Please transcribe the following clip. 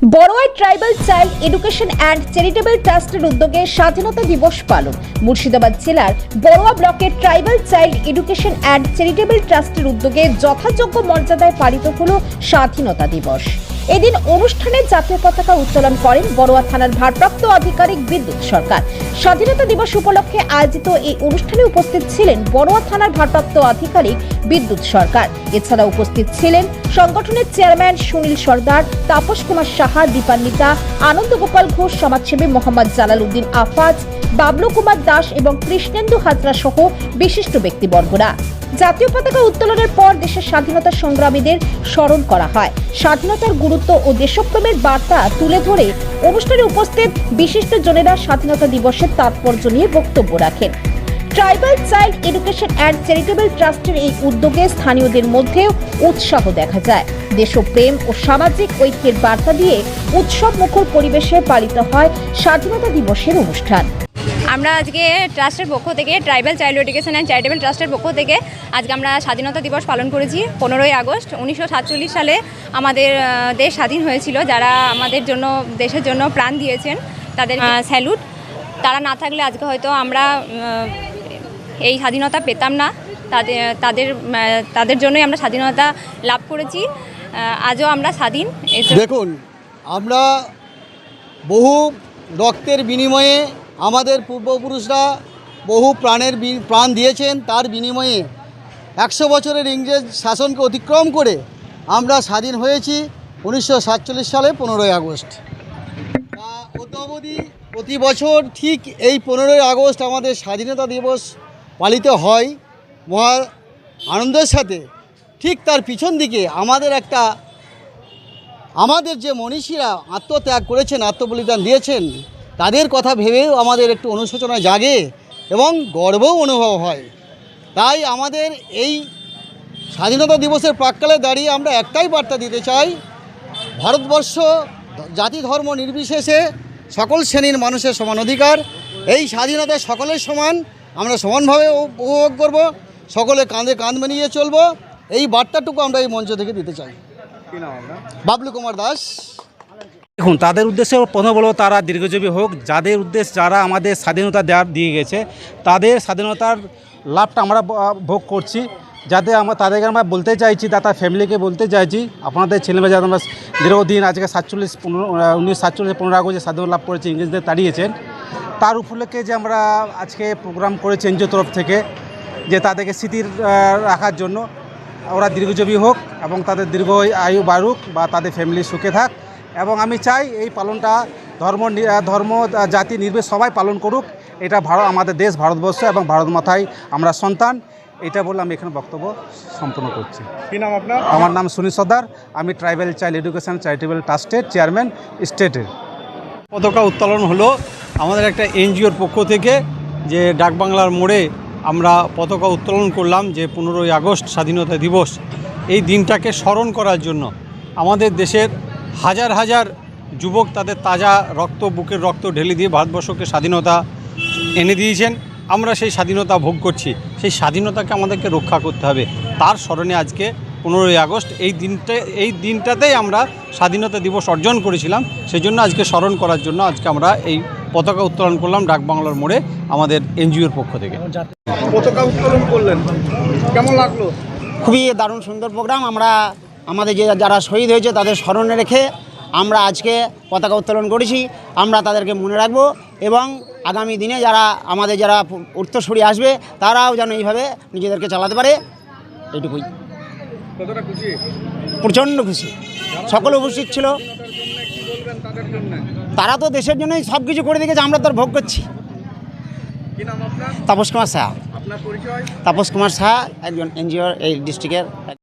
বড়োয়া tribal child education and charitable ট্রাস্টের উদ্যোগে স্বাধীনতা দিবস পালন। মুর্শিদাবাদ জেলার বড়োয়া ব্লকের tribal child education and charitable ট্রাস্টের উদ্যোগে যথাযোগ্য মর্যাদায় পালিত হল স্বাধীনতা দিবস। এদিন অনুষ্ঠানে জাতীয় পতাকা উত্তোলন করেন বড়োয়া থানার ভারপ্রাপ্ত আধিকারিক বিদ্যুৎ সরকার। স্বাধীনতা দিবস উপলক্ষে আয়োজিত এই অনুষ্ঠানে উপস্থিত ছিলেন বড়োয়া থানার ভারপ্রাপ্ত আধিকারিক বিদ্যুৎ সরকার। এছাড়া উপস্থিত ছিলেন সংগঠনের চেয়ারম্যান সুনীল সর্দার, তাপস কুমার সাহা, দীপান্বিতা, আনন্দ গোপাল ঘোষ, সমাজসেবী মোহাম্মদ জালাল উদ্দিন আফাজ, বাবলু কুমার দাস এবং কৃষ্ণেন্দু হাজরা সহ বিশিষ্ট ব্যক্তিবর্গরা। জাতীয় পতাকা উত্তোলনের পর দেশের স্বাধীনতা সংগ্রামীদের স্মরণ করা হয়। স্বাধীনতার গুরুত্ব ও দেশপ্রেমের বার্তা তুলে ধরে অনুষ্ঠানে উপস্থিত বিশিষ্টজনেরা স্বাধীনতা দিবসের তাৎপর্য নিয়ে বক্তব্য রাখেন। Tribal child education and charitable ট্রাস্টের এই উদ্যোগে স্থানীয়দের মধ্যেও উৎসাহ দেখা যায়। দেশপ্রেম ও সামাজিক ঐক্যের বার্তা দিয়ে উৎসব মুখর পরিবেশে পালিত হয় স্বাধীনতা দিবসের অনুষ্ঠান। আমরা আজকে ট্রাস্টের পক্ষ থেকে tribal child education and charitable ট্রাস্টের পক্ষ থেকে আজকে আমরা স্বাধীনতা দিবস পালন করেছি। 15ই আগস্ট 1947 সালে আমাদের দেশ স্বাধীন হয়েছিল। যারা আমাদের জন্য দেশের জন্য প্রাণ দিয়েছেন তাদের স্যালুট। তারা না থাকলে আজকে হয়তো আমরা এই স্বাধীনতা পেতাম না। তাদের জন্যই আমরা স্বাধীনতা লাভ করেছি। আজও আমরা স্বাধীন। দেখুন, আমরা বহু রক্তের বিনিময়ে আমাদের পূর্বপুরুষরা বহু প্রাণ দিয়েছেন। তার বিনিময়ে 100 বছরের ইংরেজ শাসনকে অতিক্রম করে আমরা স্বাধীন হয়েছি 1947 সালে 15ই আগস্ট। প্রতি বছর ঠিক এই 15ই আগস্ট আমাদের স্বাধীনতা দিবস পালিত হয় মহা আনন্দের সাথে। ঠিক তার পিছন দিকে আমাদের যে মনীষীরা আত্মত্যাগ করেছেন, আত্মবলিদান দিয়েছেন, তাদের কথা ভেবেও আমাদের একটু অনুশোচনা জাগে এবং গর্বও অনুভব হয়। তাই আমাদের এই স্বাধীনতা দিবসের প্রাক্কালে দাঁড়িয়ে আমরা একটাই বার্তা দিতে চাই, ভারতবর্ষ জাতি ধর্ম নির্বিশেষে সকল শ্রেণীর মানুষের সমান অধিকার। এই স্বাধীনতা সকলের সমান, আমরা সমানভাবে উপভোগ করব, সকলে কাঁধে কাঁধ মিলিয়ে চলব। এই বার্তাটুকু আমরা এই মঞ্চ থেকে দিতে চাই। বাবলু কুমার দাস। দেখুন, তাদের উদ্দেশ্যে প্রথম বলব তারা দীর্ঘজীবী হোক। যারা আমাদের স্বাধীনতা দিয়ে গেছে, তাদের স্বাধীনতার লাভটা আমরা ভোগ করছি। তাদেরকে আমরা বলতে চাইছি, তার ফ্যামিলিকে বলতে চাইছি, আপনাদের ছেলেমেয়ে যারা আমরা দীর্ঘদিন আজকে 1947 15 আগস্ট স্বাধীনতা লাভ করেছে, ইংরেজদের তাড়িয়েছেন, তার উপলক্ষে যে আমরা আজকে প্রোগ্রাম করেছি এনজিও তরফ থেকে, যে তাদেরকে স্মৃতির রাখার জন্য ওরা দীর্ঘজীবী হোক এবং তাদের দীর্ঘ আয়ু বাড়ুক বা তাদের ফ্যামিলি সুখে থাক। এবং আমি চাই এই পালনটা ধর্ম জাতি নির্বিশেষে সবাই পালন করুক। এটা আমাদের দেশ ভারতবর্ষ এবং ভারত মাতায় আমরা সন্তান। এটা বলে আমি এখানে বক্তব্য সম্পন্ন করছি। কী নাম আপনার? আমার নাম সুনীল সর্দার। আমি ট্রাইবাল চাইল্ড এডুকেশন চ্যারিটেবল ট্রাস্টের চেয়ারম্যান স্টেটের। পতাকা উত্তোলন হলো আমাদের একটা এনজিওর পক্ষ থেকে, যে ডাকবাংলার মোড়ে আমরা পতাকা উত্তোলন করলাম, যে 15ই আগস্ট স্বাধীনতা দিবস। এই দিনটাকে স্মরণ করার জন্য আমাদের দেশের হাজার হাজার যুবক তাদের তাজা রক্ত, বুকের রক্ত ঢেলে দিয়ে ভারতবর্ষকে স্বাধীনতা এনে দিয়েছেন। আমরা সেই স্বাধীনতা ভোগ করছি। সেই স্বাধীনতাকে আমাদেরকে রক্ষা করতে হবে। তার স্মরণে আজকে 15ই আগস্ট এই দিনটাতেই আমরা স্বাধীনতা দিবস অর্জন করেছিলাম। সেই জন্য আজকে স্মরণ করার জন্য আজকে আমরা এই পতাকা উত্তোলন করলাম ডাকবাংলার মোড়ে আমাদের এনজিওর পক্ষ থেকে। পতাকা উত্তোলন করলেন, কেমন লাগলো? খুবই দারুণ সুন্দর প্রোগ্রাম। আমাদের যারা শহীদ হয়েছে তাদের স্মরণে রেখে আমরা আজকে পতাকা উত্তোলন করেছি। আমরা তাদেরকে মনে রাখবো এবং আগামী দিনে যারা উত্তরসূরি আসবে তারাও যেন এইভাবে নিজেদেরকে চালাতে পারে, এইটুকুই। কতটা খুশি? প্রচণ্ড খুশি। সকলে উপস্থিত ছিল। তারা তো দেশের জন্যই সব কিছু করে দিয়েছে, আমরা তার ভোগ করছি। তাপস কুমার সাহা। আপনার পরিচয়? তাপস কুমার সাহা, একজন এনজিওর এই ডিস্ট্রিক্টের।